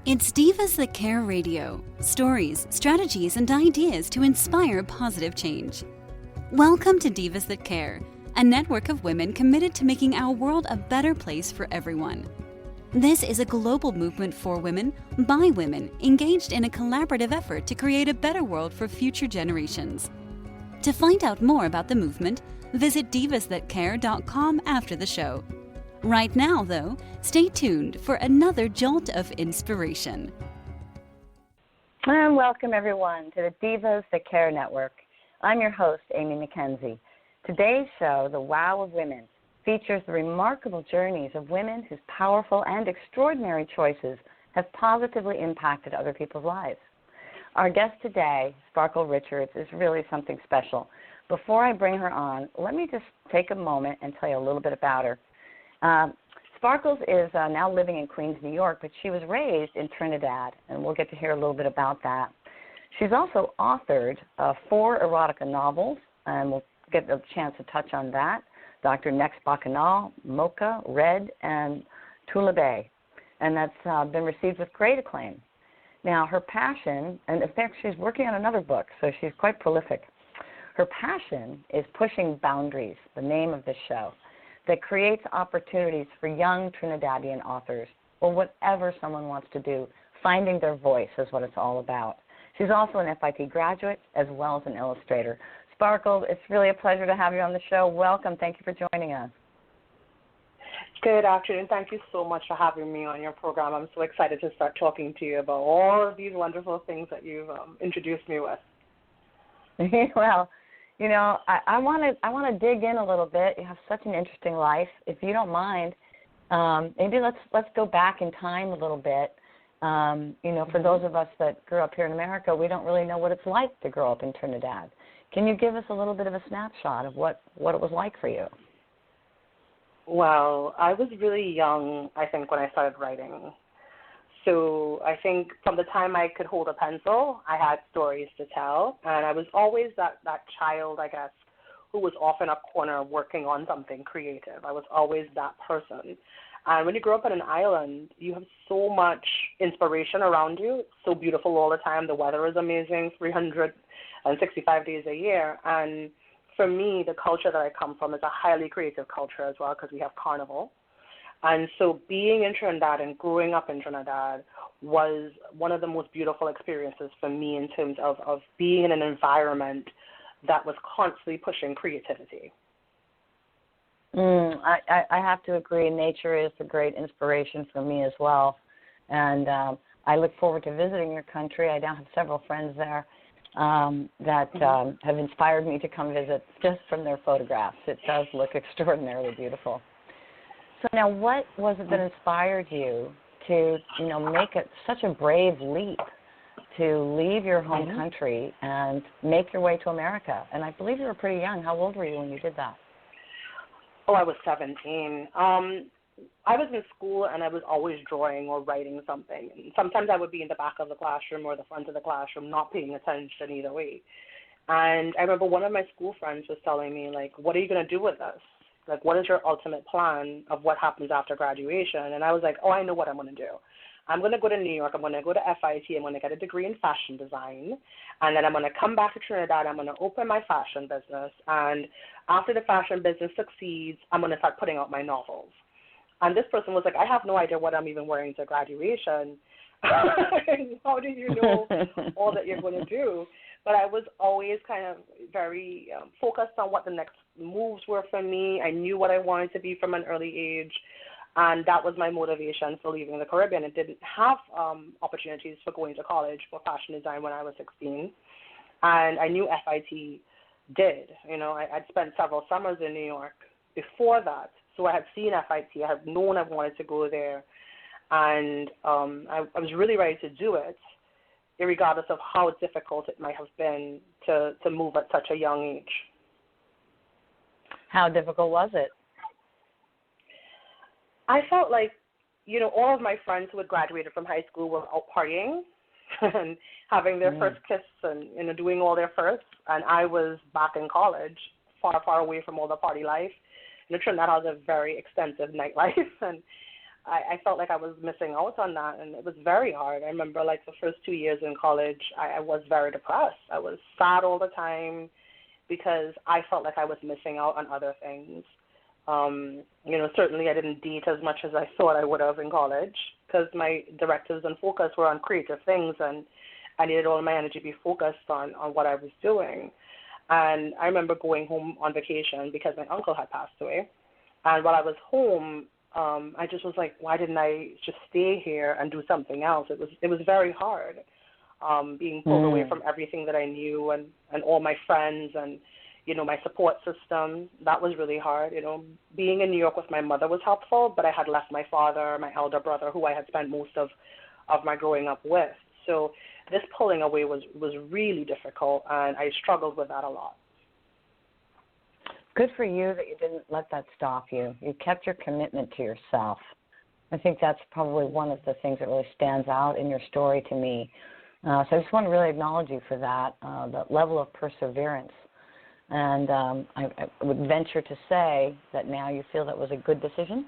It's Divas That Care Radio. Stories, strategies, and ideas to inspire positive change. Welcome to Divas That Care, a network of women committed to making our world a better place for everyone. This is a global movement for women, by women, engaged in a collaborative effort to create a better world for future generations. To find out more about the movement, visit divasthatcare.com after the show. Right now, though, stay tuned for another jolt of inspiration. And welcome, everyone, to the Divas That Care Network. I'm your host, Amy McKenzie. Today's show, The Wow of Women, features the remarkable journeys of women whose powerful and extraordinary choices have positively impacted other people's lives. Our guest today, Sparkle Richards, is really something special. Before I bring her on, let me just take a moment and tell you a little bit about her. Sparkles is now living in Queens, New York, but she was raised in Trinidad, and we'll get to hear a little bit about that. She's also authored 4 erotica novels, and we'll get a chance to touch on that. Dr. Next Bacchanal, Moka, Red, and Tutulbay, and that's been received with great acclaim. Now, her passion, and in fact, she's working on another book, so she's quite prolific. Her passion is pushing boundaries, the name of this show, that creates opportunities for young Trinidadian authors, or whatever someone wants to do. Finding their voice is what it's all about. She's also an FIT graduate as well as an illustrator. Sparkle, it's really a pleasure to have you on the show. Welcome. Thank you for joining us. Good afternoon. Thank you so much for having me on your program. I'm so excited to start talking to you about all of these wonderful things that you've introduced me with. Well, you know, I want to dig in a little bit. You have such an interesting life. If you don't mind, maybe let's go back in time a little bit. You know, for those of us that grew up here in America, we don't really know what it's like to grow up in Trinidad. Can you give us a little bit of a snapshot of what it was like for you? Well, I was really young, I think, when I started writing. So I think from the time I could hold a pencil, I had stories to tell. And I was always that child, I guess, who was off in a corner working on something creative. I was always that person. And when you grow up on an island, you have so much inspiration around you. It's so beautiful all the time. The weather is amazing, 365 days a year. And for me, the culture that I come from is a highly creative culture as well because we have carnival. And so being in Trinidad and growing up in Trinidad was one of the most beautiful experiences for me in terms of being in an environment that was constantly pushing creativity. I have to agree. Nature is a great inspiration for me as well. And I look forward to visiting your country. I now have several friends there that have inspired me to come visit just from their photographs. It does look extraordinarily beautiful. So now what was it that inspired you to, you know, make it such a brave leap to leave your home country and make your way to America? And I believe you were pretty young. How old were you when you did that? Oh, I was 17. I was in school and I was always drawing or writing something. And sometimes I would be in the back of the classroom or the front of the classroom not paying attention either way. And I remember one of my school friends was telling me, like, what are you going to do with this? Like, what is your ultimate plan of what happens after graduation? And I was like, oh, I know what I'm going to do. I'm going to go to New York. I'm going to go to FIT. I'm going to get a degree in fashion design. And then I'm going to come back to Trinidad. I'm going to open my fashion business. And after the fashion business succeeds, I'm going to start putting out my novels. And this person was like, I have no idea what I'm even wearing to graduation. How do you know all that you're going to do? But I was always kind of very focused on what the next moves were for me. I knew what I wanted to be from an early age, and that was my motivation for leaving the Caribbean. I didn't have opportunities for going to college for fashion design when I was 16, and I knew FIT did. You know, I'd spent several summers in New York before that, so I had seen FIT. I had known I wanted to go there, and I was really ready to do it, regardless of how difficult it might have been to move at such a young age. How difficult was it? I felt like, you know, all of my friends who had graduated from high school were out partying and having their first kiss and, you know, doing all their firsts. And I was back in college, far, far away from all the party life. You know, Trinidad has a very extensive nightlife. And I felt like I was missing out on that, and it was very hard. I remember, like, the first 2 years in college, I was very depressed. I was sad all the time because I felt like I was missing out on other things. Certainly I didn't date as much as I thought I would have in college because my directives and focus were on creative things, and I needed all of my energy to be focused on what I was doing. And I remember going home on vacation because my uncle had passed away. And while I was home, I just was like, why didn't I just stay here and do something else? It was very hard, being pulled away from everything that I knew and all my friends and, my support system. That was really hard. Being in New York with my mother was helpful, but I had left my father, my elder brother, who I had spent most of my growing up with. So this pulling away was really difficult, and I struggled with that a lot. Good for you that you didn't let that stop you. You kept your commitment to yourself. I think that's probably one of the things that really stands out in your story to me. So I just want to really acknowledge you for that level of perseverance. And I would venture to say that now you feel that was a good decision?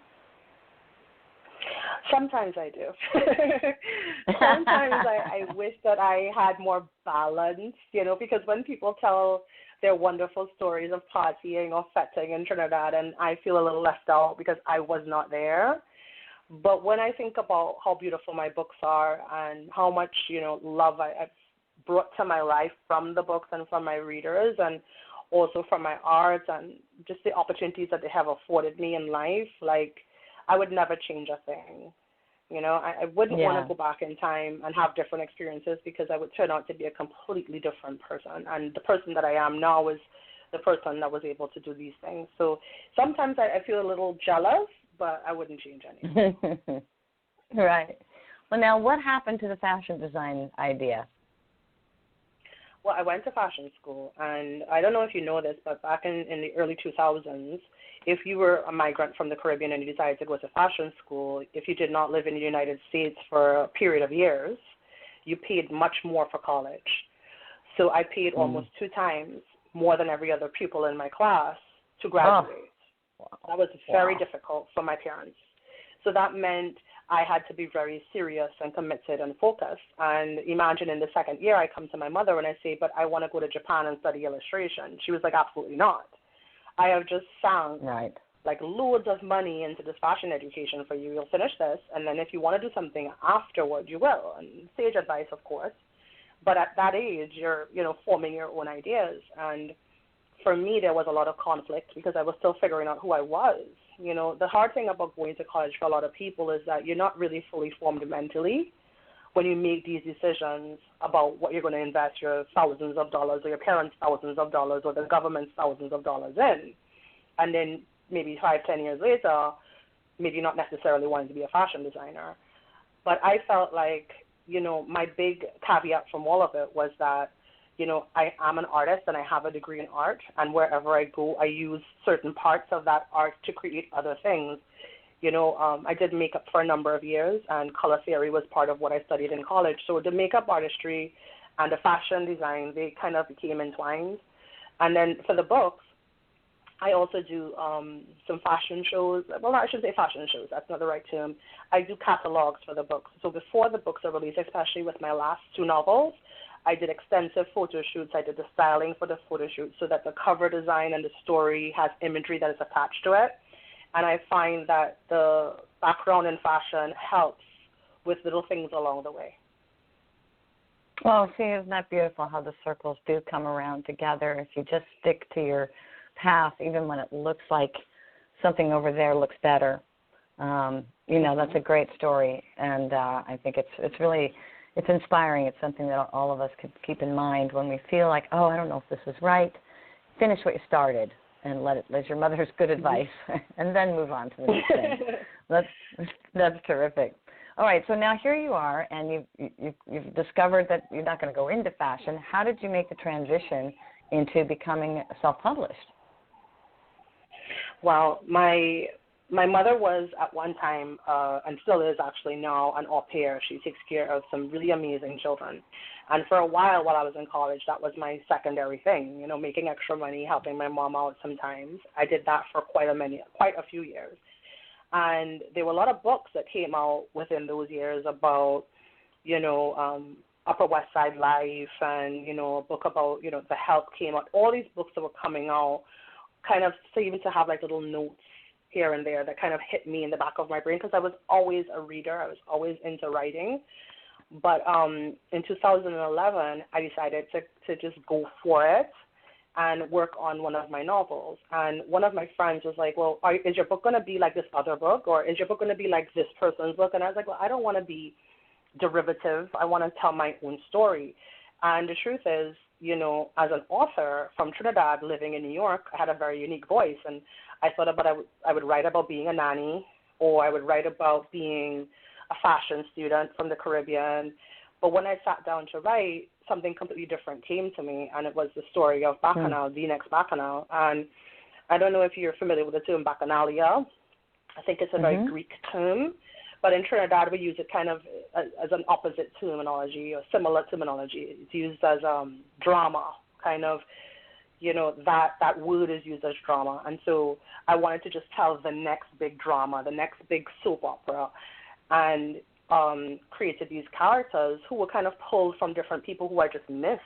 Sometimes I do. Sometimes I wish that I had more balance, because when people tell their wonderful stories of partying or fetting in Trinidad, and I feel a little left out because I was not there. But when I think about how beautiful my books are and how much, love I've brought to my life from the books and from my readers and also from my art and just the opportunities that they have afforded me in life, like, I would never change a thing. I wouldn't want to go back in time and have different experiences because I would turn out to be a completely different person. And the person that I am now is the person that was able to do these things. So sometimes I feel a little jealous, but I wouldn't change anything. Right. Well, now, what happened to the fashion design idea? Well, I went to fashion school, and I don't know if you know this, but back in the early 2000s, if you were a migrant from the Caribbean and you decided to go to fashion school, if you did not live in the United States for a period of years, you paid much more for college. So I paid almost 2 times more than every other pupil in my class to graduate. That was very difficult for my parents. So that meant I had to be very serious and committed and focused. And imagine in the second year, I come to my mother and I say, but I want to go to Japan and study illustration. She was like, absolutely not. I have just sunk like loads of money into this fashion education for you. You'll finish this, and then if you want to do something afterward, you will. And sage advice, of course. But at that age, you're, forming your own ideas. And for me, there was a lot of conflict because I was still figuring out who I was. The hard thing about going to college for a lot of people is that you're not really fully formed mentally when you make these decisions about what you're going to invest your thousands of dollars or your parents' thousands of dollars or the government's thousands of dollars in. And then maybe 5-10 years later, maybe not necessarily wanting to be a fashion designer. But I felt like, my big caveat from all of it was that, I am an artist and I have a degree in art, and wherever I go, I use certain parts of that art to create other things. I did makeup for a number of years, and color theory was part of what I studied in college. So the makeup artistry and the fashion design, they kind of became entwined. And then for the books, I also do some fashion shows. Well, I shouldn't say fashion shows. That's not the right term. I do catalogs for the books. So before the books are released, especially with my last 2 novels, I did extensive photo shoots. I did the styling for the photo shoot so that the cover design and the story has imagery that is attached to it. And I find that the background in fashion helps with little things along the way. Well, see, isn't that beautiful how the circles do come around together if you just stick to your path, even when it looks like something over there looks better. That's a great story, and I think it's really inspiring. It's something that all of us could keep in mind when we feel like, oh, I don't know if this is right. Finish what you started and let your mother's good advice, and then move on to the next thing. That's terrific. All right, so now here you are, and you've discovered that you're not going to go into fashion. How did you make the transition into becoming self-published? Well, my mother was at one time, and still is actually now, an au pair. She takes care of some really amazing children. And for a while I was in college, that was my secondary thing, making extra money, helping my mom out sometimes. I did that for quite a few years. And there were a lot of books that came out within those years about, Upper West Side life, and, a book about, the help came out. All these books that were coming out kind of seemed to have like little notes here and there that kind of hit me in the back of my brain, because I was always a reader. I was always into writing. But in 2011, I decided to just go for it and work on one of my novels. And one of my friends was like, well, is your book going to be like this other book, or is your book going to be like this person's book? And I was like, well, I don't want to be derivative. I want to tell my own story. And the truth is, as an author from Trinidad living in New York, I had a very unique voice. And I thought I would write about being a nanny, or I would write about being a fashion student from the Caribbean. But when I sat down to write, something completely different came to me, and it was the story of Bacchanal, the Next Bacchanal. And I don't know if you're familiar with the term Bacchanalia. I think it's a very Greek term, but in Trinidad we use it kind of as an opposite terminology or similar terminology. It's used as drama, kind of, that word is used as drama. And so I wanted to just tell the next big drama, the next big soap opera, and created these characters who were kind of pulled from different people who I just missed.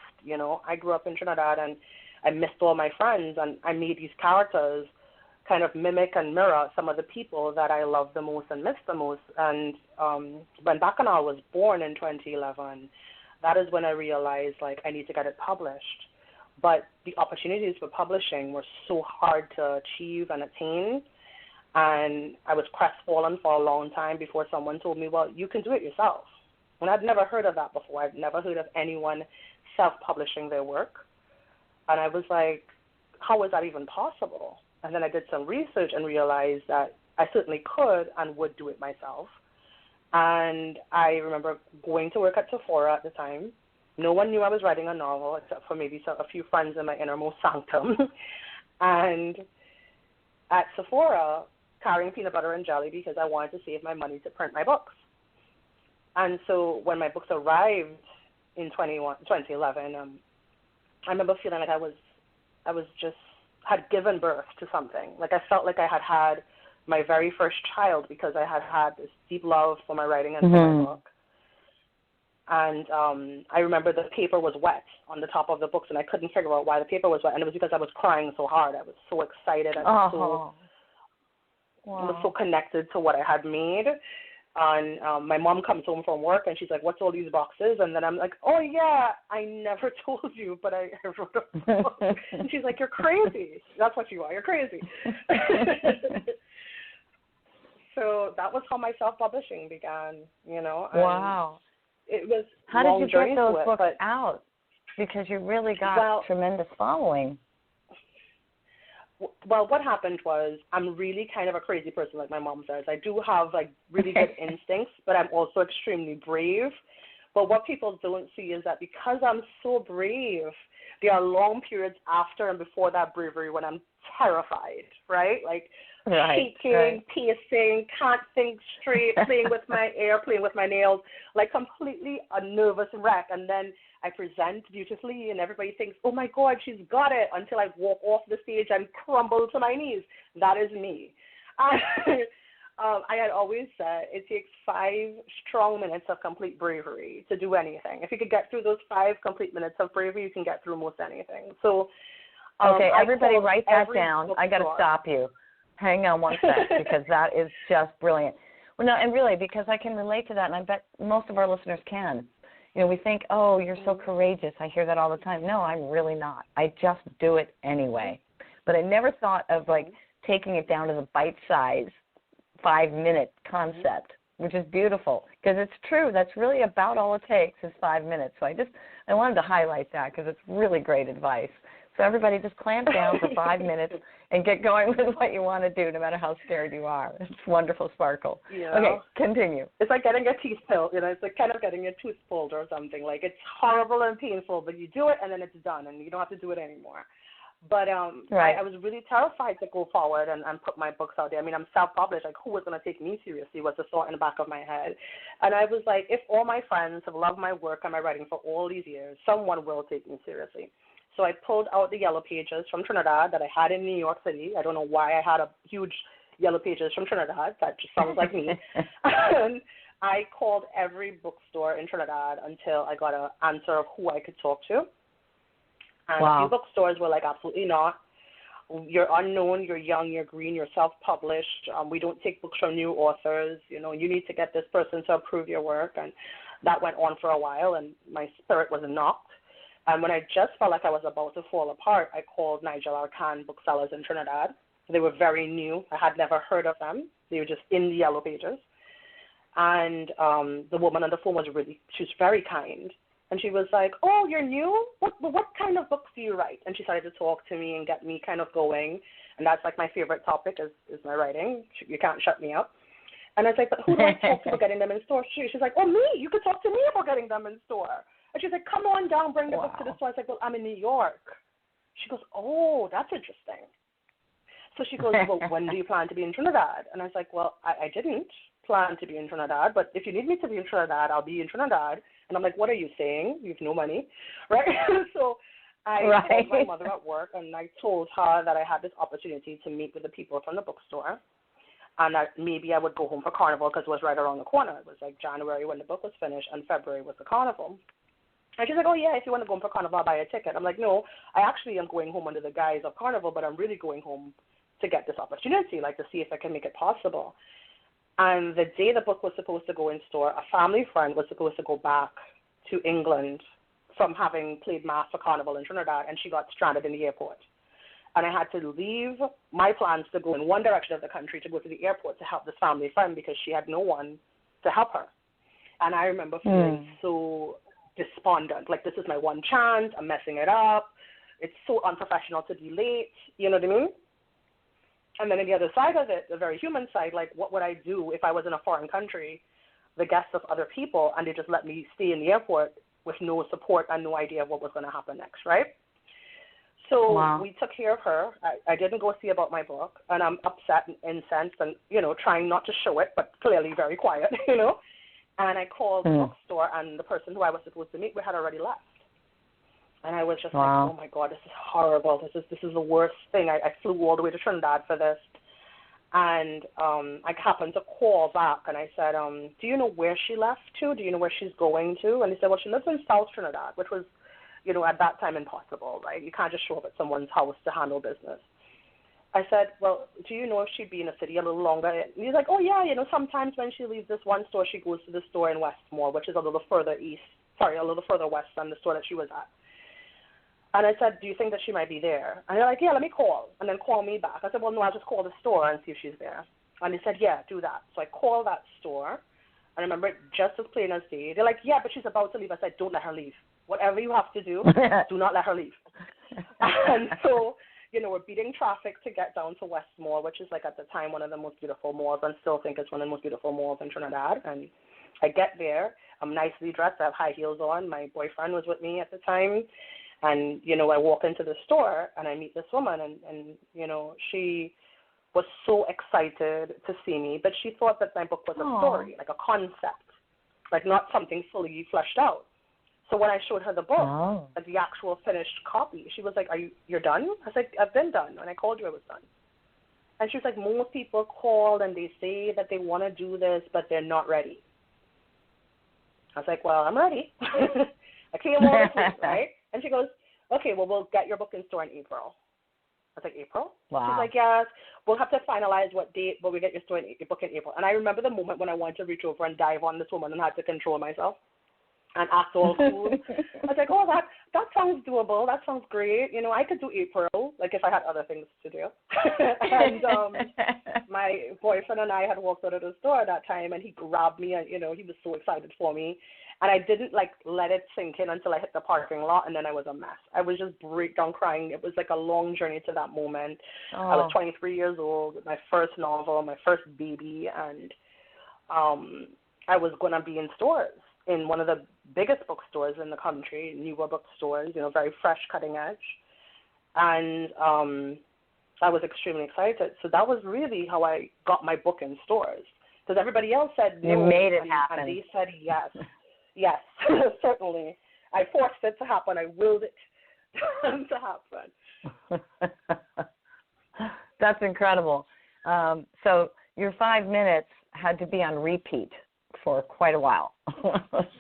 I grew up in Trinidad and I missed all my friends, and I made these characters kind of mimic and mirror some of the people that I love the most and miss the most. And when Bacchanal was born in 2011, that is when I realized, like, I need to get it published. But the opportunities for publishing were so hard to achieve and attain, and I was crestfallen for a long time before someone told me, well, you can do it yourself. And I'd never heard of that before. I'd never heard of anyone self-publishing their work. And I was like, how is that even possible? And then I did some research and realized that I certainly could and would do it myself. And I remember going to work at Sephora at the time. No one knew I was writing a novel except for maybe a few friends in my innermost sanctum. And at Sephora, carrying peanut butter and jelly because I wanted to save my money to print my books. And so when my books arrived in 2011, I remember feeling like I was just had given birth to something. Like I felt like I had my very first child because I had this deep love for my writing and for my book. And I remember the paper was wet on the top of the books, and I couldn't figure out why the paper was wet. And it was because I was crying so hard. I was so excited. I was so connected to what I had made. And my mom comes home from work, and she's like, what's all these boxes? And then I'm like, oh, yeah, I never told you, but I wrote a book. And she's like, you're crazy. That's what you are. You're crazy. So that was how my self-publishing began, Wow. It was How did you get those books out? Because you really got tremendous following. Well, what happened was I'm really kind of a crazy person, like my mom says. I do have, like, really good instincts, but I'm also extremely brave. But what people don't see is that because I'm so brave, there are long periods after and before that bravery when I'm terrified, right? Like shaking, pacing, can't think straight, playing with my hair, playing with my nails, like completely a nervous wreck. And then I present beautifully, and everybody thinks, oh, my God, she's got it, until I walk off the stage and crumble to my knees. That is me. I had always said it takes 5 strong minutes of complete bravery to do anything. If you could get through those 5 complete minutes of bravery, you can get through most anything. So, okay, everybody write that down. I got to stop you. Hang on one sec, because that is just brilliant. Well, no, and really, because I can relate to that, and I bet most of our listeners can. We think, oh, you're so courageous. I hear that all the time. No, I'm really not. I just do it anyway. But I never thought of, like, taking it down to the bite-size 5-minute concept, which is beautiful, because it's true. That's really about all it takes is 5 minutes. So I wanted to highlight that because it's really great advice. So everybody just clamp down for 5 minutes and get going with what you want to do, no matter how scared you are. It's wonderful, Sparkle. Yeah. Okay, continue. It's like getting a teeth pull. It's like kind of getting your tooth pulled or something. Like, it's horrible and painful, but you do it and then it's done, and you don't have to do it anymore. But I was really terrified to go forward and put my books out there. I mean, I'm self-published. Like, who was going to take me seriously was the thought in the back of my head. And I was like, if all my friends have loved my work and my writing for all these years, someone will take me seriously. So I pulled out the yellow pages from Trinidad that I had in New York City. I don't know why I had a huge Yellow Pages from Trinidad. That just sounds like me. And I called every bookstore in Trinidad until I got an answer of who I could talk to. And a few bookstores were like, absolutely not. You're unknown, you're young, you're green, you're self-published. We don't take books from new authors. You know, you need to get this person to approve your work. And that went on for a while, and my spirit was knocked. And when I just felt like I was about to fall apart, I called Nigel Arcan booksellers in Trinidad. They were very new. I had never heard of them. They were just in the Yellow Pages. And the woman on the phone she was very kind. And she was like, oh, you're new? What kind of books do you write? And she started to talk to me and get me kind of going. And that's like my favorite topic is my writing. You can't shut me up. And I was like, but who do I talk to about getting them in store? She's like, oh, me. You could talk to me about getting them in store. And she's like, come on down, bring the book to the store. I was like, well, I'm in New York. She goes, oh, that's interesting. So she goes, well, when do you plan to be in Trinidad? And I was like, well, I didn't plan to be in Trinidad, but if you need me to be in Trinidad, I'll be in Trinidad. And I'm like, what are you saying? You have no money, right? So I called my mother at work, and I told her that I had this opportunity to meet with the people from the bookstore, and that maybe I would go home for Carnival because it was right around the corner. It was like January when the book was finished, and February was the Carnival. And she's like, oh, yeah, if you want to go home for Carnival, I'll buy a ticket. I'm like, no, I actually am going home under the guise of Carnival, but I'm really going home to get this opportunity, like to see if I can make it possible. And the day the book was supposed to go in store, a family friend was supposed to go back to England from having played Mass for Carnival in Trinidad, and she got stranded in the airport. And I had to leave my plans to go in one direction of the country to go to the airport to help this family friend because she had no one to help her. And I remember feeling so despondent, like this is my one chance, I'm messing it up, it's so unprofessional to be late, you know what I mean? And then on the other side of it, the very human side, like what would I do if I was in a foreign country, the guest of other people, and they just let me stay in the airport with no support and no idea of what was going to happen next, right? So we took care of her. I didn't go see about my book, and I'm upset and incensed and, you know, trying not to show it, but clearly very quiet, you know. And I called the bookstore, and the person who I was supposed to meet with had already left. And I was just like, oh, my God, this is horrible. This is the worst thing. I flew all the way to Trinidad for this. And I happened to call back, and I said, do you know where she left to? Do you know where she's going to? And they said, well, she lives in South Trinidad, which was, you know, at that time impossible, right? You can't just show up at someone's house to handle business. I said, well, do you know if she'd be in a city a little longer? And he's like, oh, yeah, you know, sometimes when she leaves this one store, she goes to the store in Westmore, which is a little further west than the store that she was at. And I said, do you think that she might be there? And they're like, yeah, let me call, and then call me back. I said, well, no, I'll just call the store and see if she's there. And they said, yeah, do that. So I called that store, and I remember it just as plain as day. They're like, yeah, but she's about to leave. I said, don't let her leave. Whatever you have to do, do not let her leave. And so, you know, we're beating traffic to get down to Westmore, which is like at the time one of the most beautiful malls, and still think it's one of the most beautiful malls in Trinidad. And I get there. I'm nicely dressed. I have high heels on. My boyfriend was with me at the time. And, you know, I walk into the store, and I meet this woman, and you know, she was so excited to see me, but she thought that my book was a story, like a concept, like not something fully fleshed out. So when I showed her the book, like the actual finished copy, she was like, you're done? I was like, I've been done. When I called you, I was done. And she was like, most people call and they say that they want to do this, but they're not ready. I was like, well, I'm ready. I came all this week, right? And she goes, okay, well, we'll get your book in store in April. I was like, April? Wow. She's like, yes, we'll have to finalize what date, but we get your book in April. And I remember the moment when I wanted to reach over and dive on this woman and had to control myself and act all cool. I was like, oh, that sounds doable. That sounds great. You know, I could do April, like if I had other things to do. And my boyfriend and I had walked out of the store at that time, and he grabbed me, and, you know, he was so excited for me. And I didn't, like, let it sink in until I hit the parking lot, and then I was a mess. I was just breakdown crying. It was like a long journey to that moment. I was 23 years old, my first novel, my first baby, and I was going to be in stores, in one of the biggest bookstores in the country, newer bookstores, you know, very fresh, cutting edge. And I was extremely excited. So that was really how I got my book in stores, because everybody else said no. You made it happen. And they said yes. Yes, certainly. I forced it to happen. I willed it to happen. That's incredible. So your 5 minutes had to be on repeat for quite a while.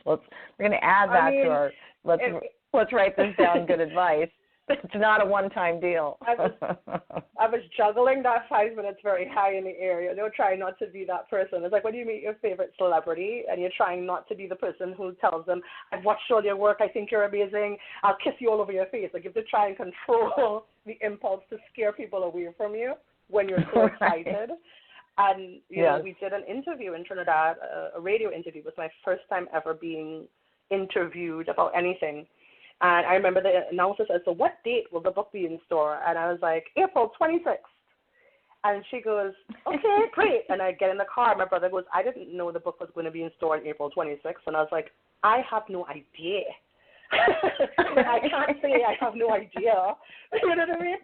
We're going to add that to our. Let's write this down. Good advice. It's not a one-time deal. I was juggling that 5 minutes very high in the air. You know, trying not to be that person. It's like when you meet your favorite celebrity and you're trying not to be the person who tells them, I've watched all your work, I think you're amazing, I'll kiss you all over your face. Like you have to try and control the impulse to scare people away from you when you're so excited. And, you know, we did an interview in Trinidad, a radio interview. It was my first time ever being interviewed about anything. And I remember the announcer said, so what date will the book be in store? And I was like, April 26th. And she goes, okay, great. And I get in the car. My brother goes, I didn't know the book was going to be in store on April 26th. And I was like, I have no idea. I can't say I have no idea. You know what I mean?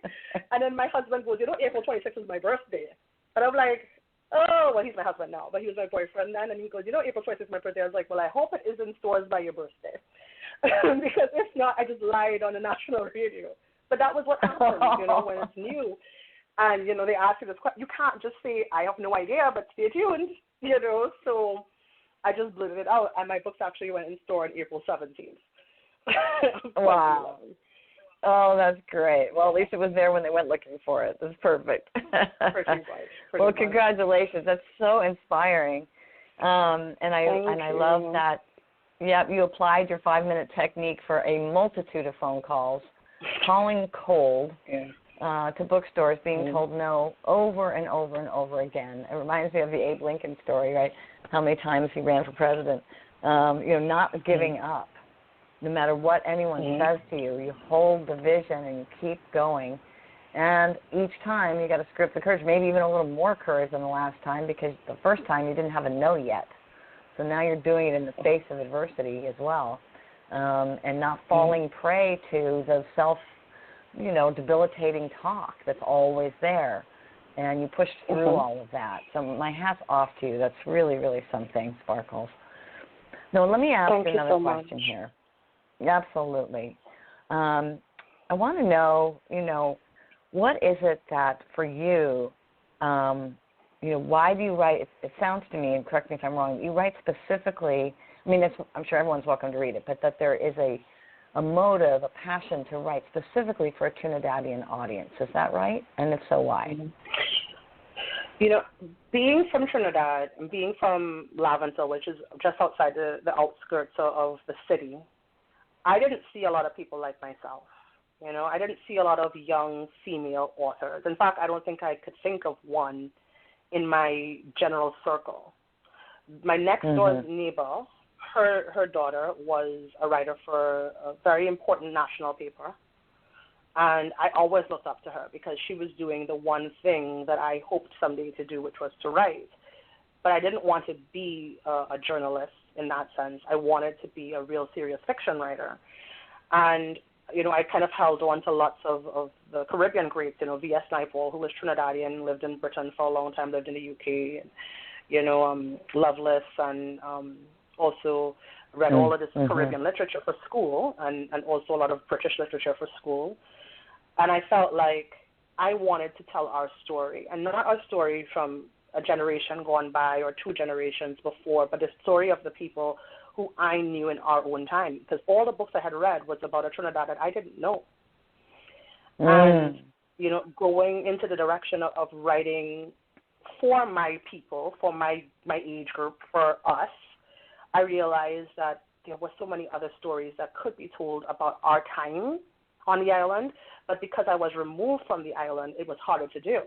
And then my husband goes, you know, April 26th is my birthday. And I'm like, oh, well, he's my husband now, but he was my boyfriend then. And he goes, you know, April 26th is my birthday. I was like, well, I hope it is in stores by your birthday. Because if not, I just lied on the national radio. But that was what happens, you know, when it's new. And, you know, they ask you this question. You can't just say, I have no idea, but stay tuned, you know. So I just blurted it out. And my books actually went in store on April 17th. Wow. Oh, that's great. Well, at least it was there when they went looking for it. That's perfect. Pretty well, much. Congratulations. That's so inspiring. And I love that. Yep, you applied your 5-minute technique for a multitude of phone calls, calling cold to bookstores, being told no over and over and over again. It reminds me of the Abe Lincoln story, right? How many times he ran for president. You know, not giving up. No matter what anyone says to you, you hold the vision and you keep going. And each time you got to script the courage, maybe even a little more courage than the last time, because the first time you didn't have a no yet. So now you're doing it in the face of adversity as well, and not falling prey to the debilitating talk that's always there. And you pushed through all of that. So my hat's off to you. That's really, really something, Sparkles. Now, let me ask you another question here. Absolutely. I want to know, what is it that for you, why do you write? It sounds to me, and correct me if I'm wrong, you write specifically, I'm sure everyone's welcome to read it, but that there is a motive, a passion to write specifically for a Trinidadian audience. Is that right? And if so, why? You know, being from Trinidad and being from Laventille, which is just outside the outskirts of the city, I didn't see a lot of people like myself. You know, I didn't see a lot of young female authors. In fact, I don't think I could think of one in my general circle. My next door neighbor, her daughter was a writer for a very important national paper. And I always looked up to her because she was doing the one thing that I hoped someday to do, which was to write. But I didn't want to be a journalist in that sense. I wanted to be a real serious fiction writer. And, I kind of held on to lots of the Caribbean greats, V.S. Naipaul, who was Trinidadian, lived in Britain for a long time, lived in the UK, and, Lovelace, and also read all of this Caribbean literature for school and also a lot of British literature for school. And I felt like I wanted to tell our story, and not our story from a generation gone by or 2 generations before, but the story of the people who I knew in our own time, because all the books I had read was about a Trinidad that I didn't know. And, going into the direction of writing for my people, for my age group, for us, I realized that there were so many other stories that could be told about our time on the island, but because I was removed from the island, it was harder to do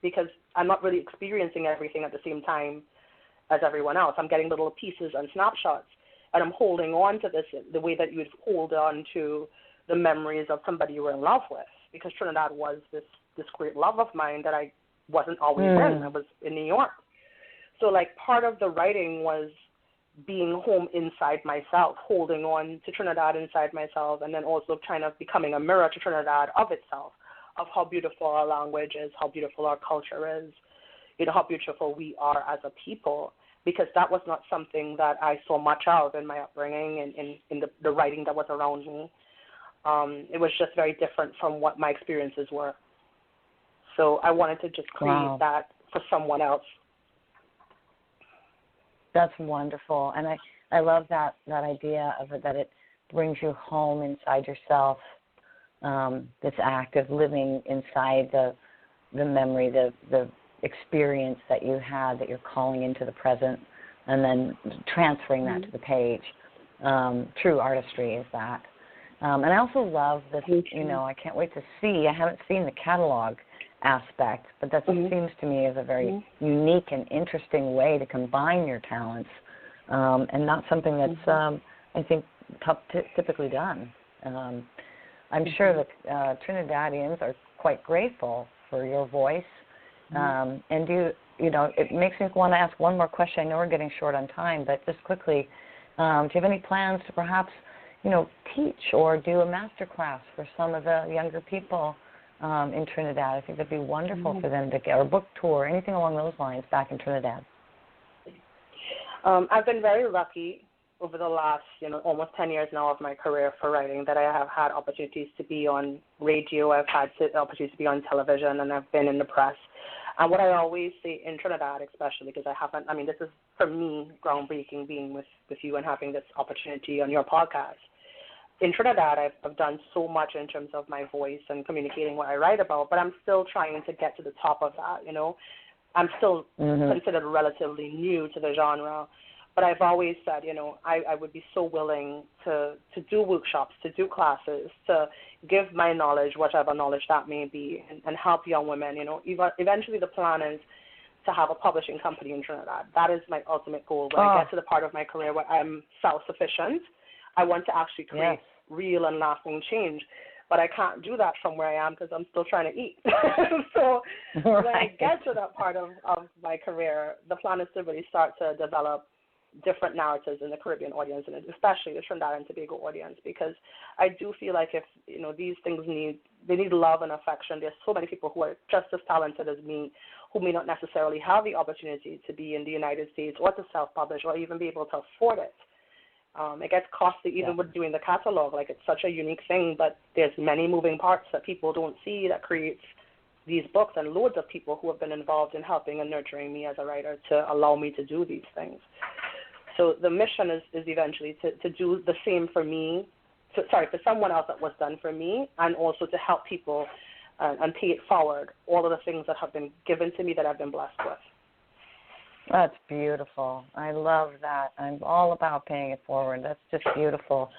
because I'm not really experiencing everything at the same time as everyone else. I'm getting little pieces and snapshots, and I'm holding on to this the way that you would hold on to the memories of somebody you were in love with, because Trinidad was this great love of mine that I wasn't always in. I was in New York. So, part of the writing was being home inside myself, holding on to Trinidad inside myself, and then also kind of becoming a mirror to Trinidad of itself, of how beautiful our language is, how beautiful our culture is, how beautiful we are as a people, because that was not something that I saw much of in my upbringing and in the writing that was around me. It was just very different from what my experiences were. So I wanted to just create that for someone else. That's wonderful, and I love that idea of it, that it brings you home inside yourself. This act of living inside the memory, the experience that you had, that you're calling into the present, and then transferring that to the page. True artistry is that. And I also love this, I can't wait to see, I haven't seen the catalog aspect, but that seems to me as a very unique and interesting way to combine your talents, and not something that's, I think, typically done. I'm sure that Trinidadians are quite grateful for your voice. And it makes me want to ask one more question. I know we're getting short on time, but just quickly, do you have any plans to perhaps, teach or do a master class for some of the younger people in Trinidad? I think that'd be wonderful for them to get, or a book tour, anything along those lines back in Trinidad. I've been very lucky over the last, almost 10 years now of my career for writing, that I have had opportunities to be on radio, I've had opportunities to be on television, and I've been in the press. And what I always say in Trinidad, especially, because this is, for me, groundbreaking being with you and having this opportunity on your podcast. In Trinidad, I've done so much in terms of my voice and communicating what I write about, but I'm still trying to get to the top of that, I'm still considered relatively new to the genre. But I've always said, I would be so willing to do workshops, to do classes, to give my knowledge, whatever knowledge that may be, and help young women. Eventually the plan is to have a publishing company in Trinidad. That is my ultimate goal. When I get to the part of my career where I'm self-sufficient, I want to actually create real and lasting change. But I can't do that from where I am because I'm still trying to eat. So when I get to that part of my career, the plan is to really start to develop different narratives in the Caribbean audience, and especially the Trinidad and Tobago audience, because I do feel like if these things need love and affection. There's so many people who are just as talented as me who may not necessarily have the opportunity to be in the United States or to self-publish or even be able to afford it. It gets costly even with doing the catalog. Like, it's such a unique thing, but there's many moving parts that people don't see that creates these books, and loads of people who have been involved in helping and nurturing me as a writer to allow me to do these things. So the mission is eventually to do the same for me, for someone else that was done for me, and also to help people and pay it forward, all of the things that have been given to me that I've been blessed with. That's beautiful. I love that. I'm all about paying it forward. That's just beautiful.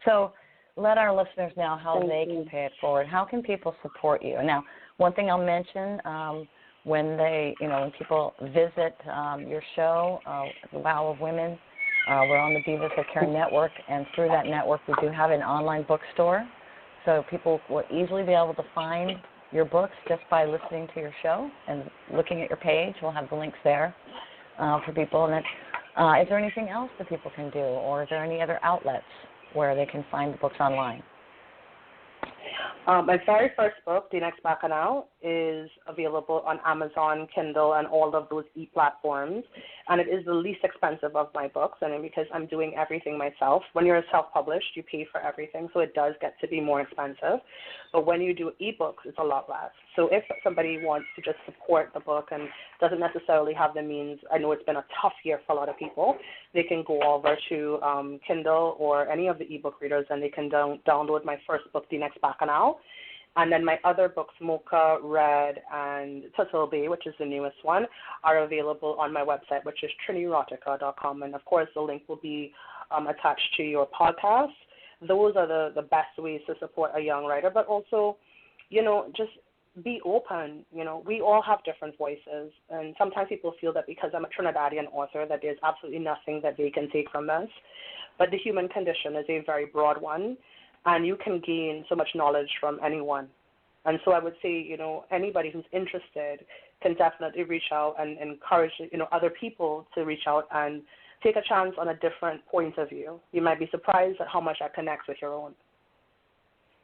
So let our listeners know how they can pay it forward. How can people support you? Now, one thing I'll mention, when people visit your show, The Wow of Women, we're on the Divas That Care network, and through that network we do have an online bookstore, so people will easily be able to find your books just by listening to your show and looking at your page. We'll have the links there for people. And is there anything else that people can do, or is there any other outlets where they can find the books online? My very first book, The Next Bacchanal, is available on Amazon, Kindle, and all of those e-platforms. And it is the least expensive of my books, and because I'm doing everything myself. When you're self-published, you pay for everything, so it does get to be more expensive. But when you do e-books, it's a lot less. So if somebody wants to just support the book and doesn't necessarily have the means, I know it's been a tough year for a lot of people, they can go over to Kindle or any of the e-book readers, and they can download my first book, The Next Bacchanal. And then my other books, Moka, Red, and Tutulbay, which is the newest one, are available on my website, which is trinerotica.com. And, of course, the link will be attached to your podcast. Those are the best ways to support a young writer. But also, just be open. We all have different voices. And sometimes people feel that because I'm a Trinidadian author that there's absolutely nothing that they can take from this. But the human condition is a very broad one. And you can gain so much knowledge from anyone. And so I would say, anybody who's interested can definitely reach out and encourage, other people to reach out and take a chance on a different point of view. You might be surprised at how much that connects with your own.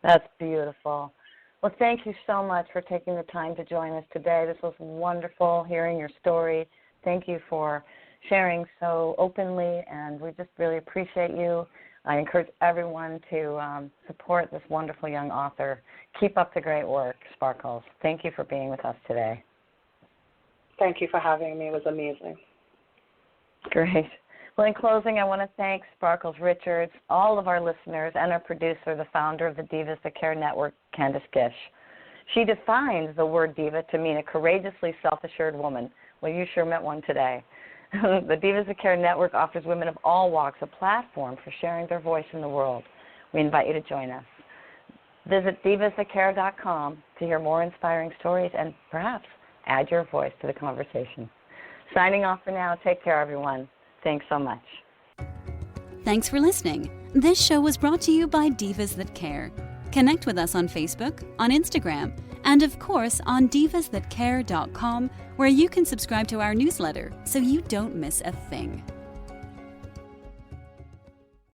That's beautiful. Well, thank you so much for taking the time to join us today. This was wonderful hearing your story. Thank you for sharing so openly, and we just really appreciate you. I encourage everyone to support this wonderful young author. Keep up the great work, Sparkles. Thank you for being with us today. Thank you for having me. It was amazing. Great. Well, in closing, I want to thank Sparkles Richards, all of our listeners, and our producer, the founder of the Divas That Care Network, Candace Gish. She defines the word diva to mean a courageously self-assured woman. Well, you sure met one today. The Divas That Care Network offers women of all walks a platform for sharing their voice in the world. We invite you to join us. Visit divasthatcare.com to hear more inspiring stories and perhaps add your voice to the conversation. Signing off for now. Take care, everyone. Thanks so much. Thanks for listening. This show was brought to you by Divas That Care. Connect with us on Facebook, on Instagram, and of course on divasthatcare.com, where you can subscribe to our newsletter so you don't miss a thing.